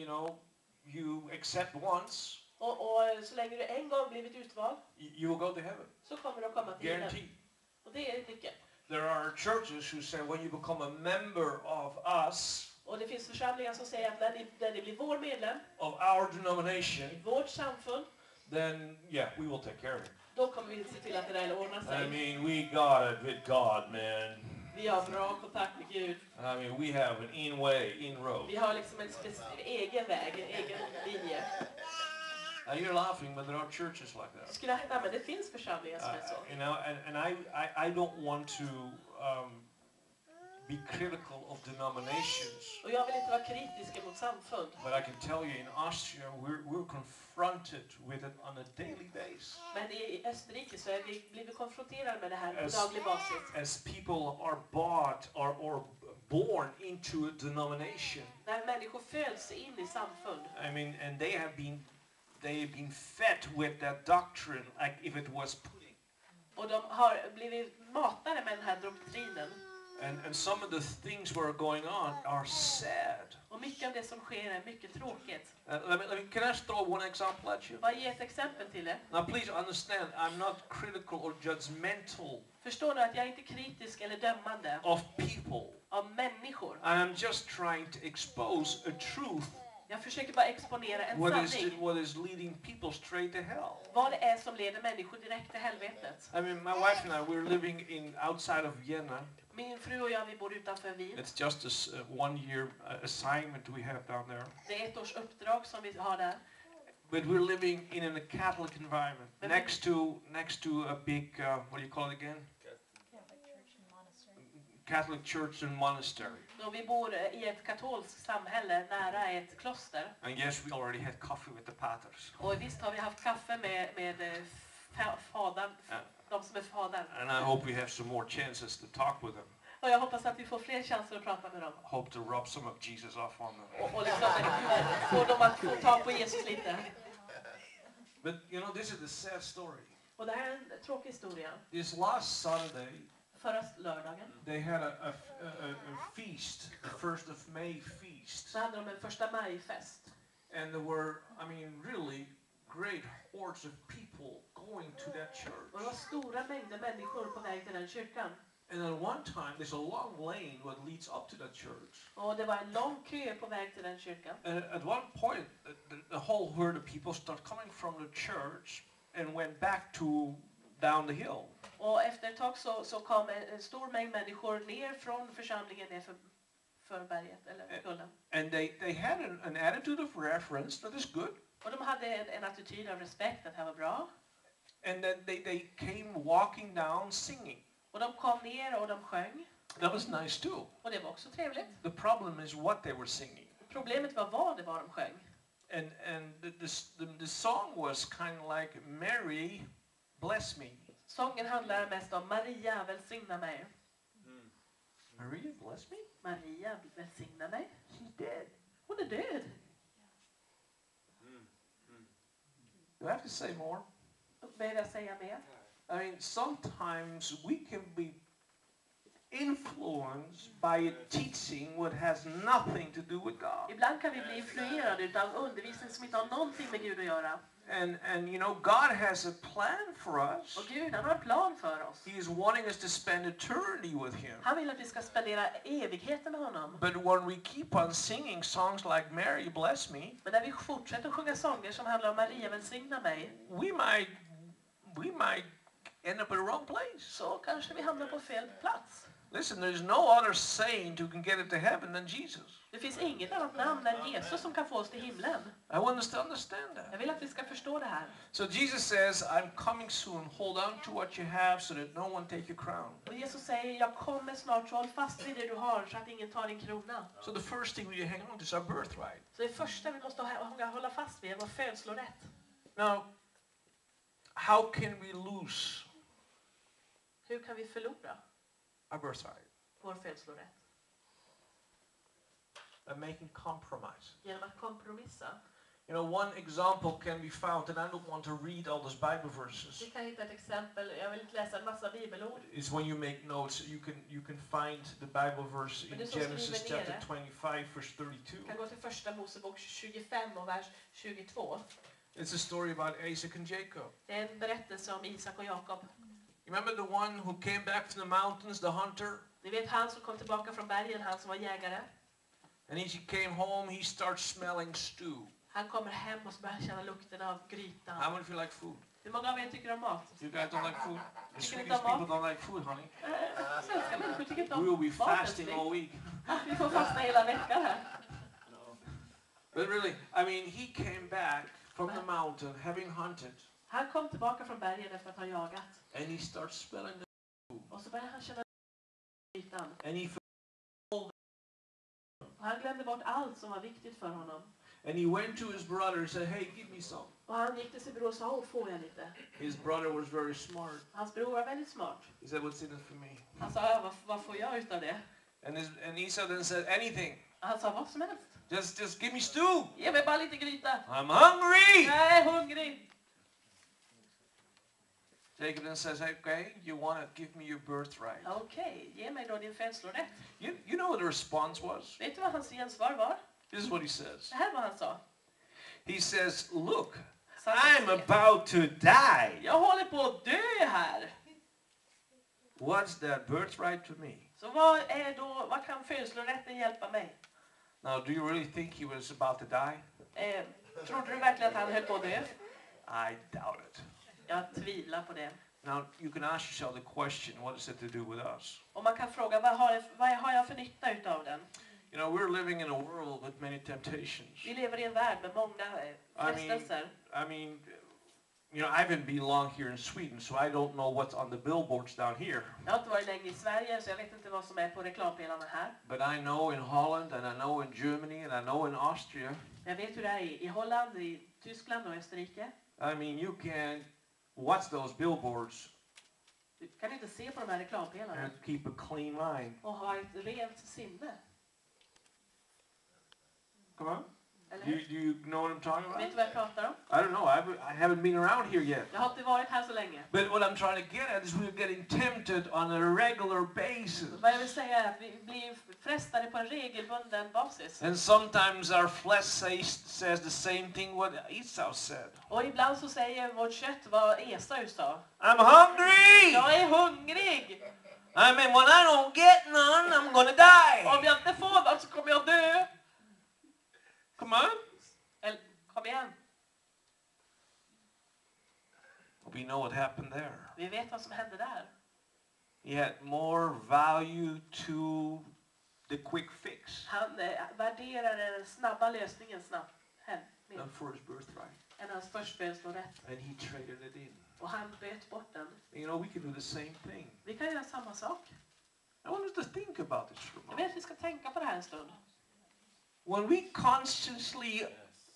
you know, you accept once, Och så länge du en gång blivit utvald, you will go to heaven. så kommer du att komma till himlen. Guaranteed. Och det är nyckeln. There are churches who say when you become a member of us, Och det finns församlingar som säger att när ni blir vår medlem, of our denomination, i vårt samfund, then yeah, we will take care of it. då kommer vi se till att det där ordnar I sig. mean, we got it with God, man. Vi har bra kontakt med Gud. I mean, we have an in road. Vi har liksom en egen väg, en egen linje. You're laughing, but there are churches like that. Skratta, men det finns församlingar som är så. You know, and I don't want to be critical of denominations. Och jag vill inte vara kritisk mot samfund. But I can tell you, in Austria, we're confronted with it on a daily basis. Men i Österrike så blir vi konfronterade med det här på daglig basis. As people are bought or born into a denomination. När människor föds in i samfund. I mean, and they have been fed with that doctrine like if it was pudding. Och de har blivit matade med den här doktrinen. And some of the things that are going on are sad. Och mycket av det som sker är mycket tråkigt. Can I throw one example at you? Bara ge ett exempel till det. Now please understand, I'm not critical or judgmental Förstår du att jag är inte kritisk eller dömande of people. av människor. I'm just trying to expose a truth. Jag försöker bara exponera en sanning. What is leading people straight to hell. Vad det är som leder människor direkt till helvetet. I mean, my wife and I, we're living outside of Vienna. Min fru och jag, vi bor utanför Wien. It's just a 1 year assignment we have down there. Det är ett års uppdrag som vi har där. But we're living in a Catholic environment next to a big what do you call it again? Catholic church and monastery. Och vi bor i ett katolskt samhälle nära ett kloster. And yes, we already had coffee with the Pieters. Och visst har vi haft kaffe med fadern, de som är fadern. And I hope we have some more chances to talk with them. Och jag hoppas att vi får fler chanser att prata med dem. Hope to rub some of Jesus off on them. Och liksom få dem att få ta på Jesus lite. But you know, this is the sad story. Och det här är en tråkig historia. This last Sunday, Förra lördagen. they had a feast, the 1st of May feast. Så hade de en första majfest. And there were, I mean, really great hordes of people going to that church. Och det var stora mängder människor på väg till den kyrkan. And at one time, there's a long lane what leads up to that church. Och det var en lång kö på väg till den kyrkan. And at one point, the whole herd of people started coming from the church and went back to down the hill. Och efter ett tag så kom en stor mängd människor ner från församlingen ner för berget eller kullen. And they had an attitude of reverence that is good. Och de hade en attityd av respekt att det här var bra. And then they came walking down singing. Och de kom ner och de sjöng. That was nice too. Och det var också trevligt. The problem is what they were singing. Problemet var vad det var de sjöng. And the song was kind of like Mary, bless me. Sången handlar mest om Maria, välsigna mig. Maria, bless me? Maria, välsigna mig. She's dead. Hon är död. Do I have to say more? Behöver jag säga mer? I mean, sometimes we can be influenced by a teaching what has nothing to do with God. Ibland kan vi bli influerade utav undervisning som inte har någonting med Gud att göra. And you know, God has a plan for us. Och Gud, han har en plan för oss. He is wanting us to spend eternity with him. Han vill att vi ska spendera evigheten med honom. But when we keep on singing songs like Mary, bless me, Men när vi fortsätter att sjunga sånger som handlar om Maria, välsigna mig, we might end up in the wrong place. så kanske vi hamnar på fel plats. Listen, there's no other saint who can get it to heaven than Jesus. Det finns inget annat namn än Jesus som kan få oss till himlen. I want us to understand that. Jag vill att vi ska förstå det här. So Jesus says, I'm coming soon. Hold on to what you have so that no one take your crown. Och Jesus säger, jag kommer snart, så håll fast vid det du har så att ingen tar din krona. So the first thing we hang on to is our birthright. Så det första vi måste hålla fast vid är vår födslorätt. Now, how can we lose Hur kan vi förlora our birthright? vår födslorätt? By making compromise. Genom att kompromissa. You know, one example can be found, and I don't want to read all those Bible verses. Vi kan hitta ett exempel, jag vill inte läsa en massa bibelord. It's when you make notes, you can find the Bible verse in Genesis chapter 25, verse 32. Du kan gå till första Mosebok 25 och vers 22. It's a story about Isaac and Jacob. Det är en berättelse om Isak och Jakob. You remember the one who came back from the mountains, the hunter? Ni vet han som kom tillbaka från bergen, han som var jägare. And as he came home, he starts smelling stew. Han kommer hem och så börjar känna lukten av grytan. How many of you like food? Hur många av er tycker om mat? You guys don't like food? The Tycker ni Swedish inte om people mat? don't like food, honey. Svenska människor tycker inte om We will be mat. fasting all week. Vi får fasta hela veckan här. But really, I mean, he came back from the mountain, having hunted, Han kom tillbaka från bergen efter att ha jagat. and he starts smelling the stew. Och så började han känna grytan. And he Och han glömde bort allt som var viktigt för honom. And he went to his brother and said, hey, give me some. Och han gick till sin bror och sa, får jag lite? His brother was very smart. Hans bror var väldigt smart. He said, what's in it for me? Han sa, vad får jag utav det? And Esau then said, anything. Han sa, vad som helst. Just give me stew. Ge mig bara lite gryta. I'm hungry. Jag är hungrig. Jacob then says, okay, you want to give me your birthright. Okej, ge mig då din födslorätt. You know what the response was? Vet du vad hans gensvar var? This is what he says. Det här var han sa. He says, look, Så han I'm sa, about to die. jag håller på att dö här. What's that birthright to me? Så vad kan födslorätten hjälpa mig? Now, do you really think he was about to die? Trodde du verkligen att han höll på att dö? I doubt it. Jag tvivlar på det. Now, you can ask yourself the question, what is it to do with us? Och man kan fråga, vad har jag för nytta utav den? You know, we're living in a world with many temptations. Vi lever i en värld med många frestelser. I mean, you know, I haven't been long here in Sweden, so I don't know what's on the billboards down here. Jag har inte varit länge i Sverige, så jag vet inte vad som är på reklampelarna här. But I know in Holland, and I know in Germany, and I know in Austria. Jag vet hur det är i Holland, i Tyskland och Österrike. I mean, you can watch those billboards Du kan inte se på de här reklampelarna and keep a clean mind. och ha ett rent sinne. Come on. Eller Do hur? you know what I'm talking about? Vet du vad jag pratar om? I don't know. I haven't been around here yet. Jag har inte varit här så länge. But what I'm trying to get at is we're getting tempted on a regular basis. Vad jag vill säga är att vi blir frestade på en regelbunden basis. And sometimes our flesh says the same thing what Esau said. Och ibland så säger vårt kött vad Esau sa. I'm hungry! Jag är hungrig! I mean, when I don't get none, I'm gonna die. Om jag inte får något så kommer jag dö. Come on. Eller, kom igen. We know what happened there. Vi vet vad som hände där. He had more value to the quick fix Han värderade den snabba lösningen snabbt than for his birthright. än hans förstfödslorätt. And he traded it in. Och han böt bort den. You know, we can do the same thing. Vi kan göra samma sak. I want us to think about this for a Jag moment. vet att vi ska tänka på det här en stund. When we consciously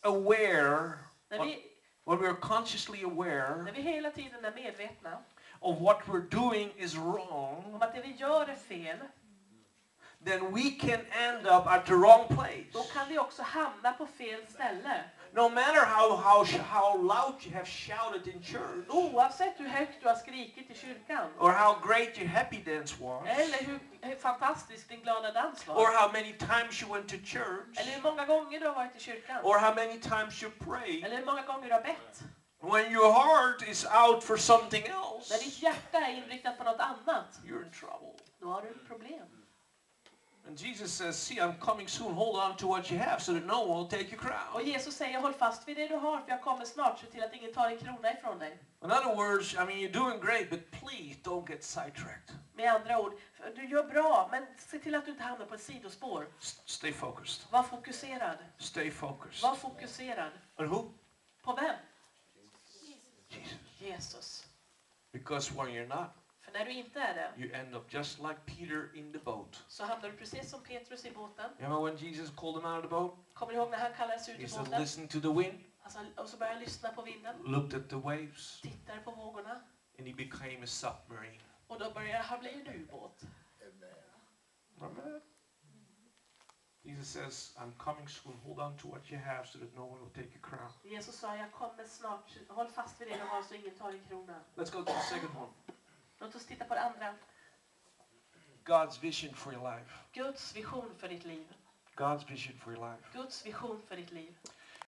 aware, when we are consciously aware När vi hela tiden är medvetna of what we're doing is wrong, om att det vi gör är fel, then we can end up at the wrong då place. kan vi också hamna på fel ställe. No matter how loud you have shouted in church, Oavsett hur högt du har skrikit i kyrkan, or how great your happy dance was, eller hur fantastisk din glada dans or var, how many times you went to church, eller hur många gånger du har varit i kyrkan, or how many times you prayed, eller hur många gånger du har bett. when your heart is out for something else, När ditt hjärta är inriktat på något annat, you're in trouble. då har du ett problem. And Jesus says, see, I'm coming soon. Hold on to what you have so that no one will take your crown. Och Jesus säger, håll fast vid det du har, för jag kommer snart, se till att ingen tar en krona ifrån dig. In other words, I mean, you're doing great, but please don't get sidetracked. Med andra ord, du gör bra, men se till att du inte hamnar på ett sidospår. Stay focused. Var fokuserad. Stay focused. Var fokuserad. On who? På vem? Jesus. Jesus. Because when you're not, För när du inte är det, you end up just like Peter in the boat. så hamnar du precis som Petrus i båten. You remember when Jesus called him out of the boat? Kommer du ihåg när han kallades ut He i said, båten? listen to the wind, Och så började han lyssna på vinden, looked at the waves, tittade på vågorna, and he became a submarine. och då började han bli en ubåt. Remember that? Jesus says, I'm coming soon. Hold on to what you have so that no one will take your crown. Jesus sa, jag kommer snart. Håll fast vid det du har så ingen tar din krona. Let's go to the second one. Låt oss titta på det andra. God's vision for your life. Guds vision för ditt liv. God's vision for your life. Guds vision för ditt liv.